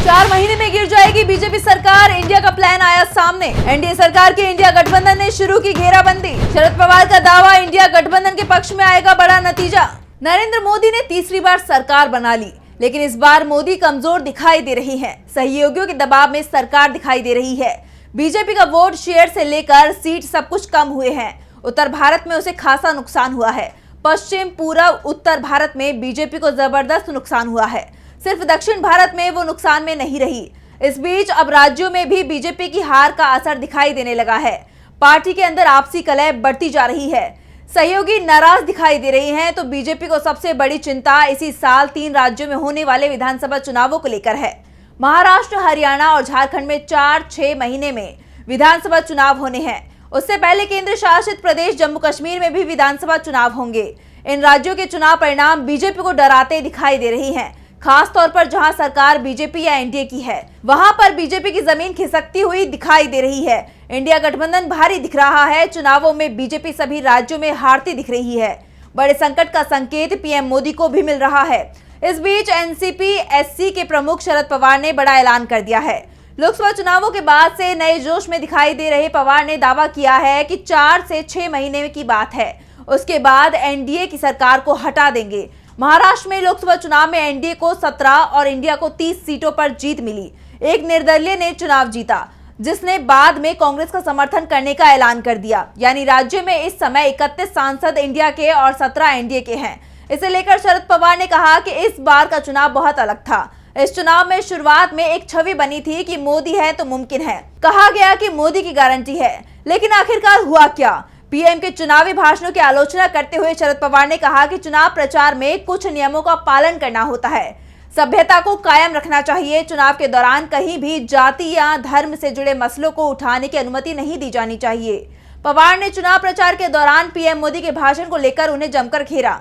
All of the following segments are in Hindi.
4 महीने में गिर जाएगी बीजेपी सरकार, इंडिया का प्लान आया सामने। एनडीए सरकार की इंडिया गठबंधन ने शुरू की घेराबंदी। शरद पवार का दावा, इंडिया गठबंधन के पक्ष में आएगा बड़ा नतीजा। नरेंद्र मोदी ने तीसरी बार सरकार बना ली, लेकिन इस बार मोदी कमजोर दिखाई दे रही हैं। सहयोगियों के दबाव में सरकार दिखाई दे रही है। बीजेपी का वोट शेयर से लेकर सीट सब कुछ कम हुए हैं। उत्तर भारत में उसे खासा नुकसान हुआ है। पश्चिम, पूरब, उत्तर भारत में बीजेपी को जबरदस्त नुकसान हुआ है। सिर्फ दक्षिण भारत में वो नुकसान में नहीं रही। इस बीच अब राज्यों में भी बीजेपी की हार का असर दिखाई देने लगा है। पार्टी के अंदर आपसी कलह बढ़ती जा रही है। सहयोगी नाराज दिखाई दे रहे हैं। तो बीजेपी को सबसे बड़ी चिंता इसी साल 3 राज्यों में होने वाले विधानसभा चुनावों को लेकर है। महाराष्ट्र, हरियाणा और झारखंड में 4-6 महीने में विधानसभा चुनाव होने हैं। उससे पहले केंद्र शासित प्रदेश जम्मू कश्मीर में भी विधानसभा चुनाव होंगे। इन राज्यों के चुनाव परिणाम बीजेपी को डराते दिखाई दे रही हैं। खास तौर पर जहां सरकार बीजेपी या एनडीए की है, वहां पर बीजेपी की जमीन खिसकती हुई दिखाई दे रही है। इंडिया गठबंधन भारी दिख रहा है। चुनावों में बीजेपी सभी राज्यों में हारती दिख रही है। बड़े संकट का संकेत पीएम मोदी को भी मिल रहा है। इस बीच एनसीपी एससी के प्रमुख शरद पवार ने बड़ा ऐलान कर दिया है। लोकसभा चुनावों के बाद से नए जोश में दिखाई दे रहे पवार ने दावा किया है कि 4 से 6 महीने की बात है, उसके बाद एनडीए की सरकार को हटा देंगे। महाराष्ट्र में लोकसभा चुनाव में एनडीए को 17 और इंडिया को 30 सीटों पर जीत मिली। एक निर्दलीय ने चुनाव जीता, जिसने बाद में कांग्रेस का समर्थन करने का ऐलान कर दिया। यानी राज्य में इस समय 31 सांसद इंडिया के और 17 एनडीए के हैं। इसे लेकर शरद पवार ने कहा कि इस बार का चुनाव बहुत अलग था। इस चुनाव में शुरुआत में एक छवि बनी थी कि मोदी है तो मुमकिन है। कहा गया कि मोदी की गारंटी है, लेकिन आखिरकार हुआ क्या? पीएम के चुनावी भाषणों की आलोचना करते हुए शरद पवार ने कहा कि चुनाव प्रचार में कुछ नियमों का पालन करना होता है। सभ्यता को कायम रखना चाहिए। चुनाव के दौरान कहीं भी जाति या धर्म से जुड़े मसलों को उठाने की अनुमति नहीं दी जानी चाहिए। पवार ने चुनाव प्रचार के दौरान पीएम मोदी के भाषण को लेकर उन्हें जमकर घेरा,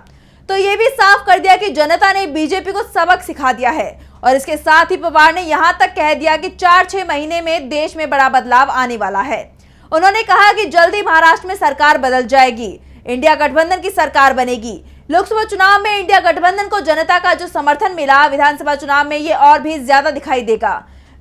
तो ये भी साफ कर दिया कि जनता ने बीजेपी को सबक सिखा दिया है। और इसके साथ ही पवार ने यहां तक कह दिया कि 4-6 महीने में देश में बड़ा बदलाव आने वाला है। उन्होंने कहा कि जल्दी महाराष्ट्र में सरकार बदल जाएगी, इंडिया गठबंधन की सरकार बनेगी। लोकसभा चुनाव में इंडिया गठबंधन को जनता का जो समर्थन मिला, विधानसभा चुनाव में ये और भी ज्यादा दिखाई देगा।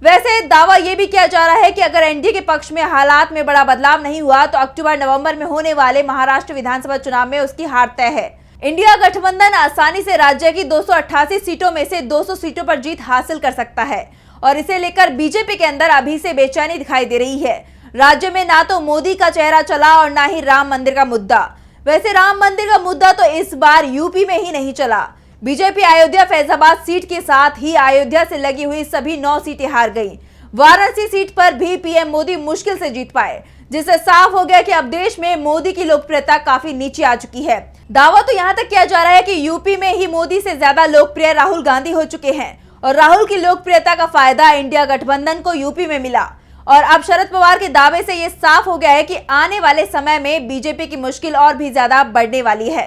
वैसे दावा ये भी किया जा रहा है कि अगर एनडीए के पक्ष में हालात में बड़ा बदलाव नहीं हुआ तो अक्टूबर-नवंबर में होने वाले महाराष्ट्र विधानसभा चुनाव में उसकी हार तय है। इंडिया गठबंधन आसानी से राज्य की 288 सीटों में से 200 सीटों पर जीत हासिल कर सकता है और इसे लेकर बीजेपी के अंदर अभी से बेचैनी दिखाई दे रही है। राज्य में ना तो मोदी का चेहरा चला और ना ही राम मंदिर का मुद्दा। वैसे राम मंदिर का मुद्दा तो इस बार यूपी में ही नहीं चला। बीजेपी अयोध्या फैजाबाद सीट के साथ ही अयोध्या से लगी हुई सभी 9 सीटें हार गई। वाराणसी सीट पर भी पीएम मोदी मुश्किल से जीत पाए, जिससे साफ हो गया कि अब देश में मोदी की लोकप्रियता काफी नीचे आ चुकी है। दावा तो यहां तक किया जा रहा है कि यूपी में ही मोदी से ज्यादा लोकप्रिय राहुल गांधी हो चुके हैं और राहुल की लोकप्रियता का फायदा इंडिया गठबंधन को यूपी में मिला। और अब शरद पवार के दावे से यह साफ हो गया है कि आने वाले समय में बीजेपी की मुश्किल और भी ज्यादा बढ़ने वाली है।